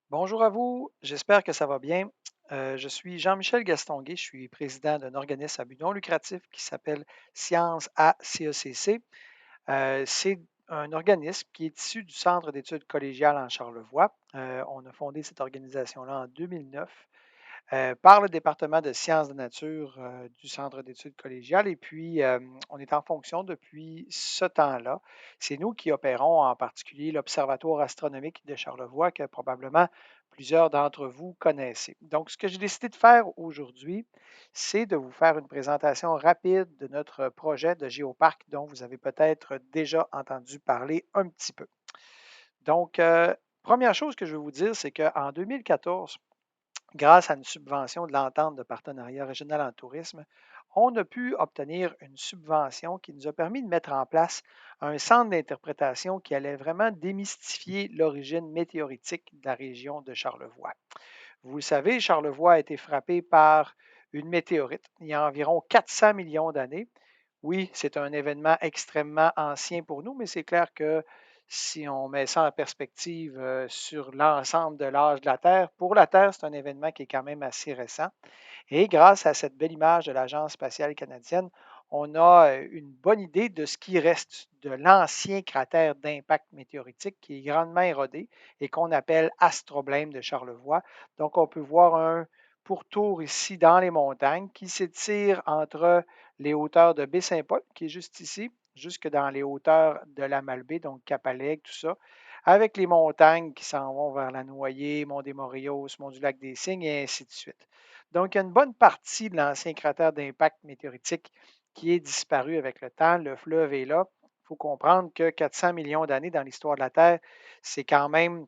Bonjour à vous, j'espère que ça va bien. Je suis Jean-Michel Gastonguay, je suis président d'un organisme à but non lucratif qui s'appelle Sciences à CECC. C'est un organisme qui est issu du Centre d'études collégiales en Charlevoix. On a fondé cette organisation-là en 2009 par le département de sciences de nature du Centre d'études collégiales. Et puis, on est en fonction depuis ce temps-là. C'est nous qui opérons en particulier l'Observatoire astronomique de Charlevoix, que probablement plusieurs d'entre vous connaissez. Donc, ce que j'ai décidé de faire aujourd'hui, c'est de vous faire une présentation rapide de notre projet de géoparc dont vous avez peut-être déjà entendu parler un petit peu. Donc, première chose que je veux vous dire, c'est qu'en 2014, grâce à une subvention de l'entente de partenariat régional en tourisme, on a pu obtenir une subvention qui nous a permis de mettre en place un centre d'interprétation qui allait vraiment démystifier l'origine météoritique de la région de Charlevoix. Vous le savez, Charlevoix a été frappé par une météorite il y a environ 400 millions d'années. Oui, c'est un événement extrêmement ancien pour nous, mais c'est clair que si on met ça en perspective sur l'ensemble de l'âge de la Terre, pour la Terre, c'est un événement qui est quand même assez récent. Et grâce à cette belle image de l'Agence spatiale canadienne, on a une bonne idée de ce qui reste de l'ancien cratère d'impact météoritique qui est grandement érodé et qu'on appelle astroblème de Charlevoix. Donc, on peut voir un pourtour ici dans les montagnes qui s'étire entre les hauteurs de Baie-Saint-Paul, qui est juste ici, jusque dans les hauteurs de la Malbaie, donc Cap-Alec, tout ça, avec les montagnes qui s'en vont vers la Noyer, Mont-des-Morios, Mont-du-Lac-des-Cygnes et ainsi de suite. Donc, il y a une bonne partie de l'ancien cratère d'impact météoritique qui est disparu avec le temps. Le fleuve est là. Il faut comprendre que 400 millions d'années dans l'histoire de la Terre, c'est quand même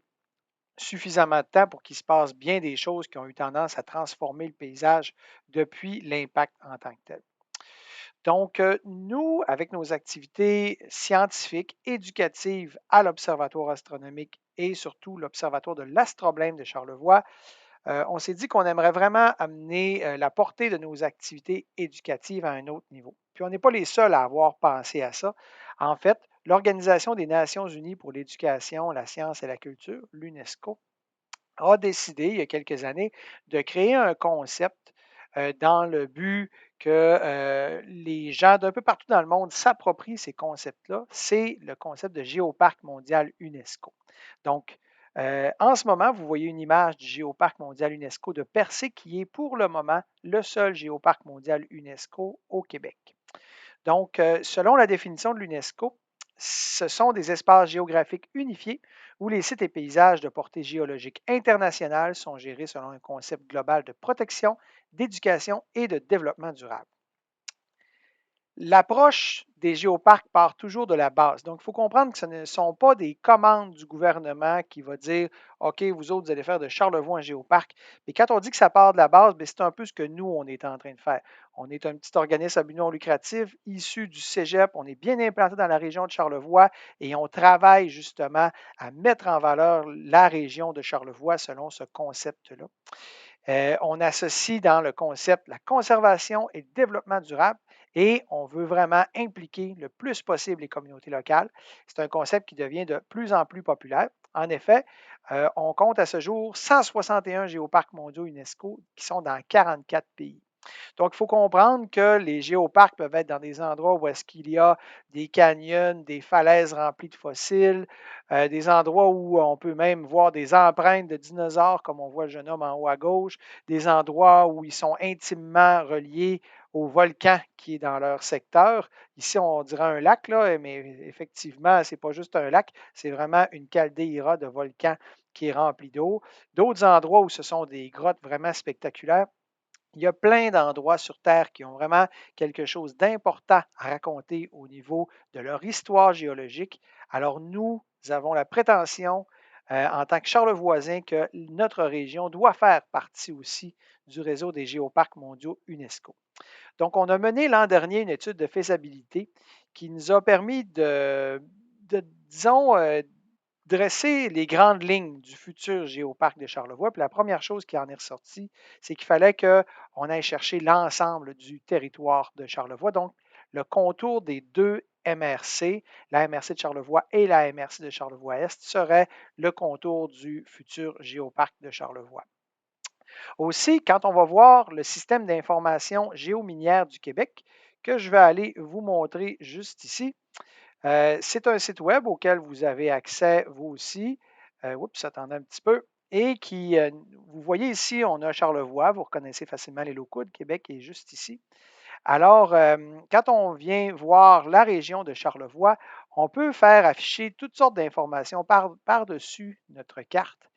suffisamment de temps pour qu'il se passe bien des choses qui ont eu tendance à transformer le paysage depuis l'impact en tant que tel. Donc, nous, avec nos activités scientifiques, éducatives à l'Observatoire astronomique et surtout l'Observatoire de l'astroblème de Charlevoix, on s'est dit qu'on aimerait vraiment amener la portée de nos activités éducatives à un autre niveau. Puis on n'est pas les seuls à avoir pensé à ça. En fait, l'Organisation des Nations Unies pour l'éducation, la science et la culture, l'UNESCO, a décidé il y a quelques années de créer un concept dans le but que les gens d'un peu partout dans le monde s'approprient ces concepts-là. C'est le concept de géoparc mondial UNESCO. Donc, en ce moment, vous voyez une image du géoparc mondial UNESCO de Percé qui est pour le moment le seul géoparc mondial UNESCO au Québec. Donc, selon la définition de l'UNESCO, ce sont des espaces géographiques unifiés où les sites et paysages de portée géologique internationale sont gérés selon un concept global de protection, d'éducation et de développement durable. L'approche des géoparcs part toujours de la base. Donc, il faut comprendre que ce ne sont pas des commandes du gouvernement qui va dire OK, vous autres, vous allez faire de Charlevoix un géoparc. Mais quand on dit que ça part de la base, ben, c'est un peu ce que nous, on est en train de faire. On est un petit organisme à but non lucratif issu du Cégep. On est bien implanté dans la région de Charlevoix et on travaille justement à mettre en valeur la région de Charlevoix selon ce concept-là. On associe dans le concept la conservation et le développement durable et on veut vraiment impliquer le plus possible les communautés locales. C'est un concept qui devient de plus en plus populaire. En effet, on compte à ce jour 161 géoparcs mondiaux UNESCO qui sont dans 44 pays. Donc, il faut comprendre que les géoparcs peuvent être dans des endroits où est-ce qu'il y a des canyons, des falaises remplies de fossiles, des endroits où on peut même voir des empreintes de dinosaures, comme on voit le jeune homme en haut à gauche, des endroits où ils sont intimement reliés au volcan qui est dans leur secteur. Ici, on dirait un lac, là, mais effectivement, ce n'est pas juste un lac, c'est vraiment une caldeira de volcan qui est remplie d'eau. D'autres endroits où ce sont des grottes vraiment spectaculaires. Il y a plein d'endroits sur Terre qui ont vraiment quelque chose d'important à raconter au niveau de leur histoire géologique. Alors, nous avons la prétention, en tant que Charlevoisin, que notre région doit faire partie aussi du réseau des géoparcs mondiaux UNESCO. Donc, on a mené l'an dernier une étude de faisabilité qui nous a permis disons, dresser les grandes lignes du futur géoparc de Charlevoix. Puis la première chose qui en est ressortie, c'est qu'il fallait qu'on aille chercher l'ensemble du territoire de Charlevoix, donc le contour des deux MRC, la MRC de Charlevoix et la MRC de Charlevoix-Est seraient le contour du futur géoparc de Charlevoix. Aussi, quand on va voir le système d'information géominière du Québec, que je vais aller vous montrer juste ici, c'est un site web auquel vous avez accès, vous aussi. Oups, attendez un petit peu. Et qui, vous voyez ici, on a Charlevoix, vous reconnaissez facilement les locaux de Québec qui est juste ici. Alors, quand on vient voir la région de Charlevoix, on peut faire afficher toutes sortes d'informations par-dessus notre carte.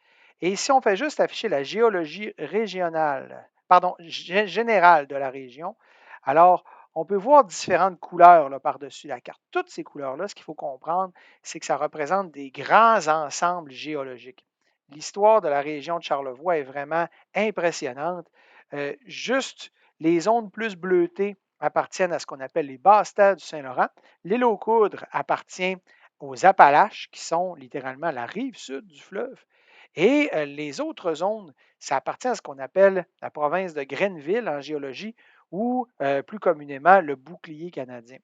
Et si on fait juste afficher la géologie régionale, pardon, générale de la région, alors on peut voir différentes couleurs là, par-dessus la carte. Toutes ces couleurs-là, ce qu'il faut comprendre, c'est que ça représente des grands ensembles géologiques. L'histoire de la région de Charlevoix est vraiment impressionnante. Juste les zones plus bleutées appartiennent à ce qu'on appelle les basses terres du Saint-Laurent. L'île aux Coudres appartient aux Appalaches, qui sont littéralement la rive sud du fleuve. Et les autres zones, ça appartient à ce qu'on appelle la province de Grenville en géologie ou plus communément le bouclier canadien.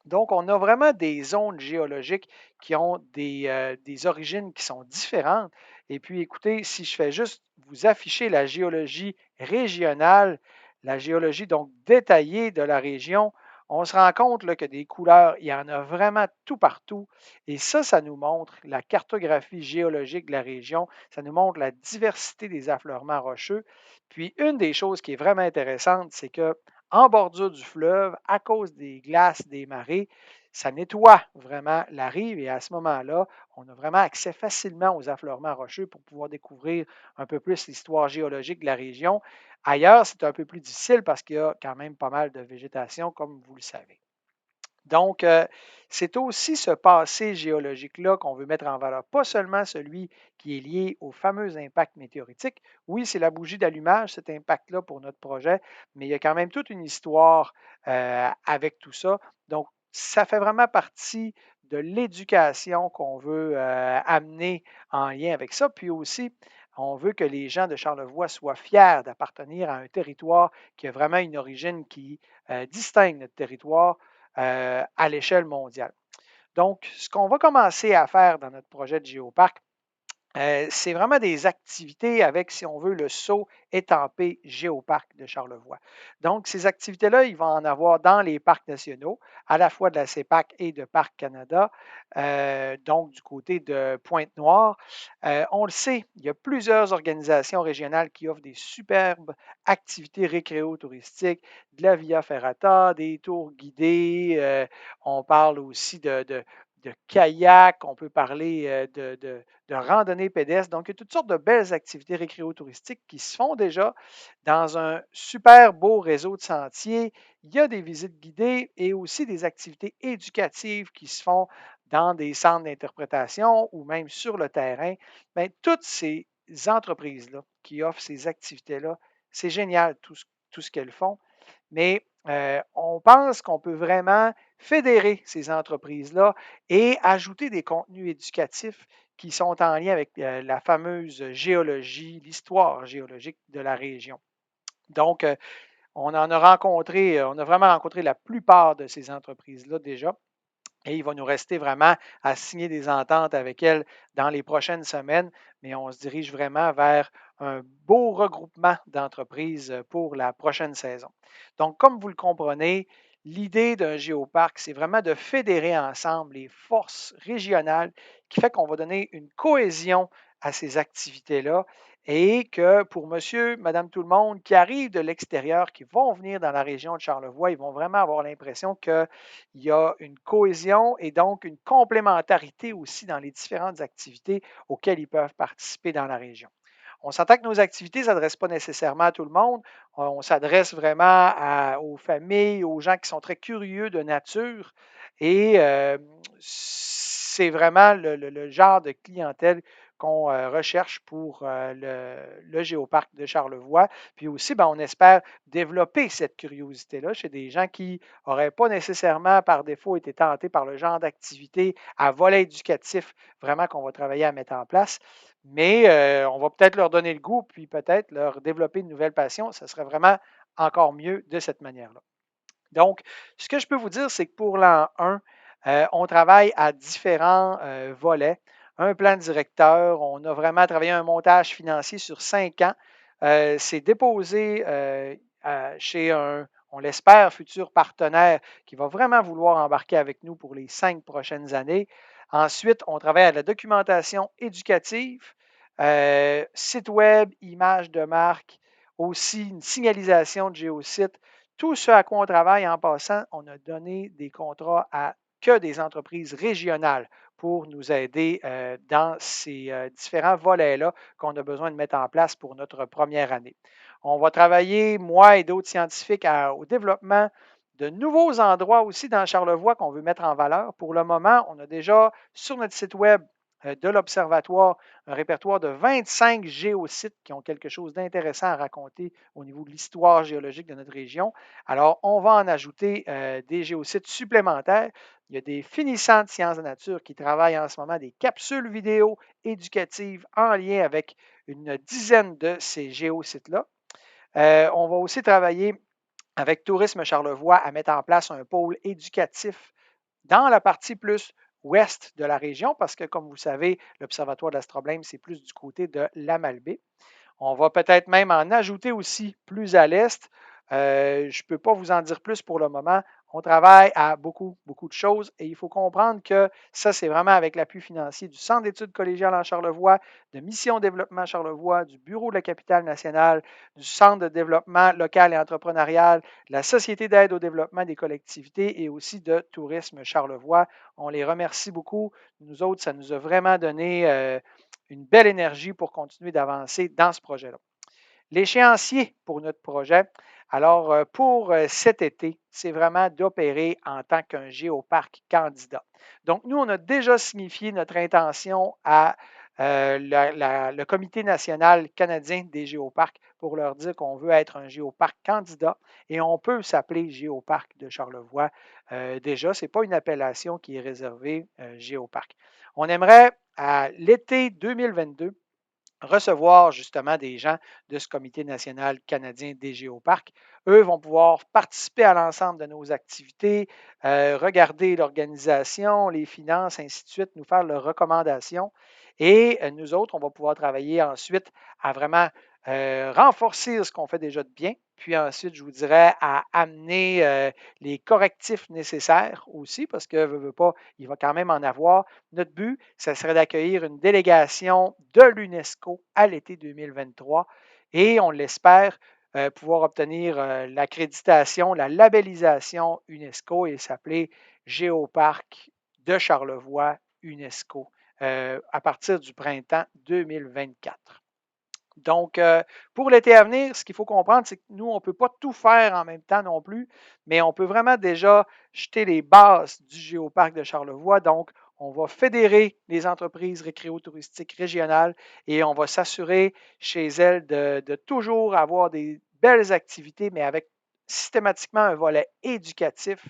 Donc, on a vraiment des zones géologiques qui ont des origines qui sont différentes. Et puis, écoutez, si je fais juste vous afficher la géologie régionale, la géologie donc détaillée de la région, on se rend compte là, que des couleurs, il y en a vraiment tout partout. Et ça nous montre la cartographie géologique de la région. Ça nous montre la diversité des affleurements rocheux. Puis, une des choses qui est vraiment intéressante, c'est que en bordure du fleuve, à cause des glaces, des marées, ça nettoie vraiment la rive et à ce moment-là, on a vraiment accès facilement aux affleurements rocheux pour pouvoir découvrir un peu plus l'histoire géologique de la région. Ailleurs, c'est un peu plus difficile parce qu'il y a quand même pas mal de végétation, comme vous le savez. Donc, c'est aussi ce passé géologique-là qu'on veut mettre en valeur, pas seulement celui qui est lié au fameux impact météoritique. Oui, c'est la bougie d'allumage, cet impact-là pour notre projet, mais il y a quand même toute une histoire avec tout ça. Donc, ça fait vraiment partie de l'éducation qu'on veut amener en lien avec ça. Puis aussi, on veut que les gens de Charlevoix soient fiers d'appartenir à un territoire qui a vraiment une origine qui distingue notre territoire à l'échelle mondiale. Donc, ce qu'on va commencer à faire dans notre projet de géoparc, c'est vraiment des activités avec, si on veut, le saut étampé Géoparc de Charlevoix. Donc, ces activités-là, il va en avoir dans les parcs nationaux, à la fois de la CEPAC et de Parc Canada, donc du côté de Pointe-Noire. On le sait, il y a plusieurs organisations régionales qui offrent des superbes activités récréo-touristiques, de la Via Ferrata, des tours guidés, on parle aussi de kayak, on peut parler de randonnée pédestre. Donc, il y a toutes sortes de belles activités récréo-touristiques qui se font déjà dans un super beau réseau de sentiers. Il y a des visites guidées et aussi des activités éducatives qui se font dans des centres d'interprétation ou même sur le terrain. Bien, toutes ces entreprises-là qui offrent ces activités-là, c'est génial tout ce qu'elles font. Mais on pense qu'on peut vraiment fédérer ces entreprises-là et ajouter des contenus éducatifs qui sont en lien avec la fameuse géologie, l'histoire géologique de la région. Donc, on en a rencontré, on a vraiment rencontré la plupart de ces entreprises-là déjà. Et il va nous rester vraiment à signer des ententes avec elles dans les prochaines semaines, mais on se dirige vraiment vers un beau regroupement d'entreprises pour la prochaine saison. Donc, comme vous le comprenez, l'idée d'un géoparc, c'est vraiment de fédérer ensemble les forces régionales qui fait qu'on va donner une cohésion à ces activités-là et que pour monsieur, madame, tout le monde qui arrive de l'extérieur, qui vont venir dans la région de Charlevoix, ils vont vraiment avoir l'impression qu'il y a une cohésion et donc une complémentarité aussi dans les différentes activités auxquelles ils peuvent participer dans la région. On s'entend que nos activités ne s'adressent pas nécessairement à tout le monde. On s'adresse vraiment aux familles, aux gens qui sont très curieux de nature. Et c'est vraiment le genre de clientèle qu'on recherche pour le Géoparc de Charlevoix. Puis aussi, ben, on espère développer cette curiosité-là chez des gens qui n'auraient pas nécessairement par défaut été tentés par le genre d'activité à volet éducatif vraiment qu'on va travailler à mettre en place. Mais on va peut-être leur donner le goût, puis peut-être leur développer une nouvelle passion. Ce serait vraiment encore mieux de cette manière-là. Donc, ce que je peux vous dire, c'est que pour l'an 1, On travaille à différents volets. Un plan directeur, on a vraiment travaillé un montage financier sur 5 ans. C'est déposé chez on l'espère, futur partenaire qui va vraiment vouloir embarquer avec nous pour les 5 prochaines années. Ensuite, on travaille à la documentation éducative, site web, images de marque, aussi une signalisation de géosite. Tout ce à quoi on travaille en passant, on a donné des contrats à que des entreprises régionales pour nous aider dans ces différents volets-là qu'on a besoin de mettre en place pour notre première année. On va travailler, moi et d'autres scientifiques, au développement de nouveaux endroits aussi dans Charlevoix qu'on veut mettre en valeur. Pour le moment, on a déjà sur notre site web de l'Observatoire un répertoire de 25 géosites qui ont quelque chose d'intéressant à raconter au niveau de l'histoire géologique de notre région. Alors, on va en ajouter des géosites supplémentaires. Il y a des finissants de sciences de la nature qui travaillent en ce moment des capsules vidéo éducatives en lien avec une dizaine de ces géosites-là. On va aussi travailler avec Tourisme Charlevoix à mettre en place un pôle éducatif dans la partie plus ouest de la région, parce que, comme vous savez, l'Observatoire de l'astroblème, c'est plus du côté de la Malbaie. On va peut-être même en ajouter aussi plus à l'est. Je ne peux pas vous en dire plus pour le moment. On travaille à beaucoup, beaucoup de choses et il faut comprendre que ça, c'est vraiment avec l'appui financier du Centre d'études collégiales en Charlevoix, de Mission Développement Charlevoix, du Bureau de la capitale nationale, du Centre de développement local et entrepreneurial, de la Société d'aide au développement des collectivités et aussi de Tourisme Charlevoix. On les remercie beaucoup. Nous autres, ça nous a vraiment donné une belle énergie pour continuer d'avancer dans ce projet-là. L'échéancier pour notre projet, alors pour cet été, c'est vraiment d'opérer en tant qu'un géoparc candidat. Donc, nous, on a déjà signifié notre intention à le Comité national canadien des géoparcs pour leur dire qu'on veut être un géoparc candidat et on peut s'appeler Géoparc de Charlevoix. Déjà, ce n'est pas une appellation qui est réservée géoparc. On aimerait à l'été 2022 recevoir justement des gens de ce Comité national canadien des géoparcs. Eux vont pouvoir participer à l'ensemble de nos activités, regarder l'organisation, les finances, ainsi de suite, nous faire leurs recommandations. Et nous autres, on va pouvoir travailler ensuite à vraiment renforcer ce qu'on fait déjà de bien. Puis ensuite, je vous dirais à amener les correctifs nécessaires aussi, parce que veut pas, il va quand même en avoir. Notre but, ce serait d'accueillir une délégation de l'UNESCO à l'été 2023 et on l'espère pouvoir obtenir l'accréditation, la labellisation UNESCO et s'appeler Géoparc de Charlevoix UNESCO à partir du printemps 2024. Donc, pour l'été à venir, ce qu'il faut comprendre, c'est que nous, on ne peut pas tout faire en même temps non plus, mais on peut vraiment déjà jeter les bases du Géoparc de Charlevoix. Donc, on va fédérer les entreprises récréotouristiques régionales et on va s'assurer chez elles de toujours avoir des belles activités, mais avec systématiquement un volet éducatif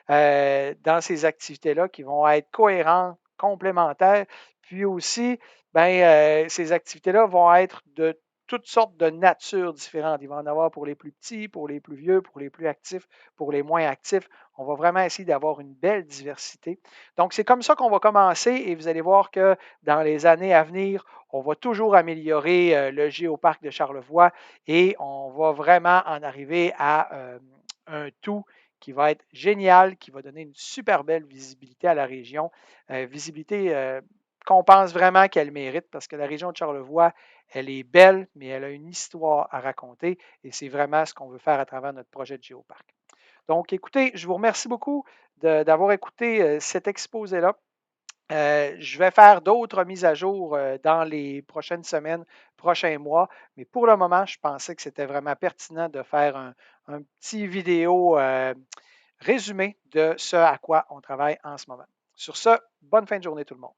dans ces activités-là qui vont être cohérentes, complémentaires, puis aussi ces activités-là vont être de toutes sortes de natures différentes. Il va en avoir pour les plus petits, pour les plus vieux, pour les plus actifs, pour les moins actifs. On va vraiment essayer d'avoir une belle diversité. Donc, c'est comme ça qu'on va commencer et vous allez voir que dans les années à venir, on va toujours améliorer le Géoparc de Charlevoix et on va vraiment en arriver à un tout qui va être génial, qui va donner une super belle visibilité à la région. Visibilité qu'on pense vraiment qu'elle mérite parce que la région de Charlevoix, elle est belle, mais elle a une histoire à raconter et c'est vraiment ce qu'on veut faire à travers notre projet de Géoparc. Donc, écoutez, je vous remercie beaucoup d'avoir écouté cet exposé-là. Je vais faire d'autres mises à jour dans les prochaines semaines, prochains mois, mais pour le moment, je pensais que c'était vraiment pertinent de faire un petit vidéo résumé de ce à quoi on travaille en ce moment. Sur ce, bonne fin de journée tout le monde.